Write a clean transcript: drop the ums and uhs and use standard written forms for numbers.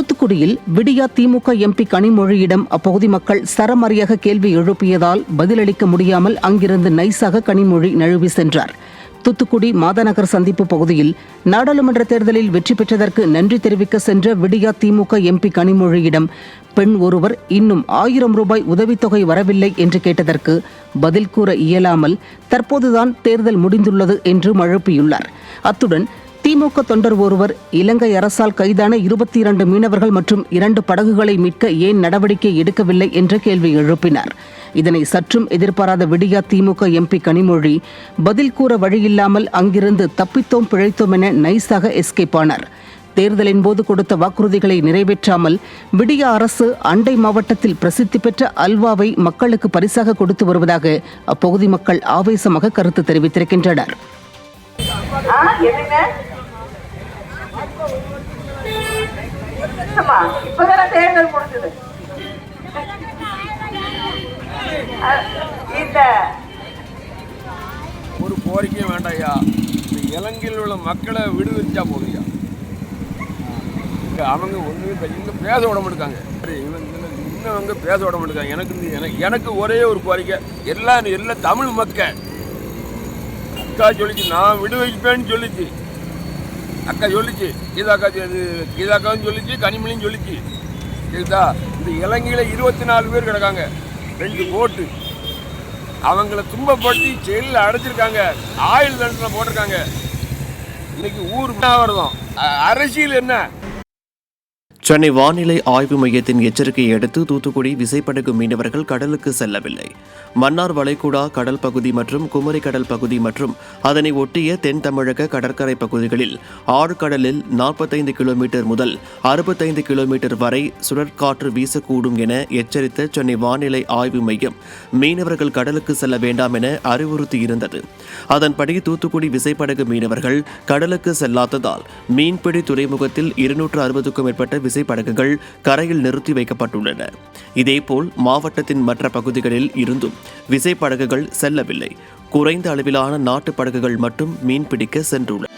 தூத்துக்குடியில் விடியா திமுக எம்பி கனிமொழியிடம் அப்பகுதி மக்கள் சரமாரியாக கேள்வி எழுப்பியதால் பதிலளிக்க முடியாமல் அங்கிருந்து நைசாக கனிமொழி நழுவி சென்றார். தூத்துக்குடி மாதநகர் சந்திப்பு பகுதியில் நாடாளுமன்ற தேர்தலில் வெற்றி பெற்றதற்கு நன்றி தெரிவிக்க சென்ற விடியா திமுக எம்பி கனிமொழியிடம் பெண் ஒருவர் இன்னும் 1000 ரூபாய் உதவித்தொகை வரவில்லை என்று கேட்டதற்கு பதில் கூற இயலாமல் தற்போதுதான் தேர்தல் முடிந்துள்ளது என்று மழுப்பியுள்ளார். அத்துடன் திமுக தொண்டர் ஒருவர் இலங்கை அரசால் கைதான 22 மீனவர்கள் மற்றும் 2 படகுகளை மீட்க ஏன் நடவடிக்கை எடுக்கவில்லை என்ற கேள்வி எழுப்பினார். இதனை சற்றும் எதிர்பாராத விடியா திமுக எம்பி கனிமொழி பதில் கூற வழியில்லாமல் அங்கிருந்து தப்பித்தோம் பிழைத்தோம் என நைஸாக எஸ்கேப் ஆனார். தேர்தலின் போது கொடுத்த வாக்குறுதிகளை நிறைவேற்றாமல் விடியா அரசு அண்டை மாவட்டத்தில் பிரசித்தி பெற்ற அல்வாவை மக்களுக்கு பரிசாக கொடுத்து வருவதாக அப்பகுதி மக்கள் ஆவேசமாக கருத்து தெரிவித்திருக்கின்றனர். தேர்தல் முடிஞ்சது. ஒரு கோரிக்கையும் வேண்டாயா, இந்த இலங்கையில் உள்ள மக்களை விடுவிச்சா போதுயா. அவங்க ஒன்று இங்க பேச விட மாட்டாங்க, இன்னும் பேச விட மாட்டாங்க. எனக்கு ஒரே ஒரு கோரிக்கை, எல்லா தமிழ் மக்கள் அக்கா சொல்லிச்சு, நான் விடுவிப்பேன்னு சொல்லிச்சு. அக்கா சொல்லிச்சு, கீதாக்காவும் சொல்லிச்சு, கனிமொழியும் சொல்லிச்சு. சரிதா, இந்த இலங்கையில் 24 பேர் கிடக்காங்க, 2 கோட்டு. அவங்கள துன்பப்படுத்தி ஜெயிலில் அடைச்சிருக்காங்க, ஆயுள் தண்டனை போட்டிருக்காங்க. இன்னைக்கு ஊர் வருதம், அரசியல் என்ன? சென்னை வானிலை ஆய்வு மையத்தின் எச்சரிக்கையை அடுத்து தூத்துக்குடி விசைப்படகு மீனவர்கள் கடலுக்கு செல்லவில்லை. மன்னார் வளைகுடா கடல் பகுதி மற்றும் குமரி கடல் பகுதி மற்றும் அதனை ஒட்டிய தென் தமிழக கடற்கரை பகுதிகளில் ஆழ்கடலில் 45 கிலோமீட்டர் முதல் 65 கிலோமீட்டர் வரை சுழற்காற்று வீசக்கூடும் என எச்சரித்த சென்னை வானிலை ஆய்வு மையம் மீனவர்கள் கடலுக்கு செல்ல வேண்டாம் என அறிவுறுத்தியிருந்தது. அதன்படி தூத்துக்குடி விசைப்படகு மீனவர்கள் கடலுக்கு செல்லாததால் மீன்பிடி துறைமுகத்தில் 260க்கும் மேற்பட்ட விசைப்படகுகள் கரையில் நிறுத்தி வைக்கப்பட்டுள்ளன. இதேபோல் மாவட்டத்தின் மற்ற பகுதிகளில் இருந்தும் விசைப்படகுகள் செல்லவில்லை. குறைந்த அளவிலான நாட்டு படகுகள் மட்டும் மீன்பிடிக்க சென்றுள்ளன.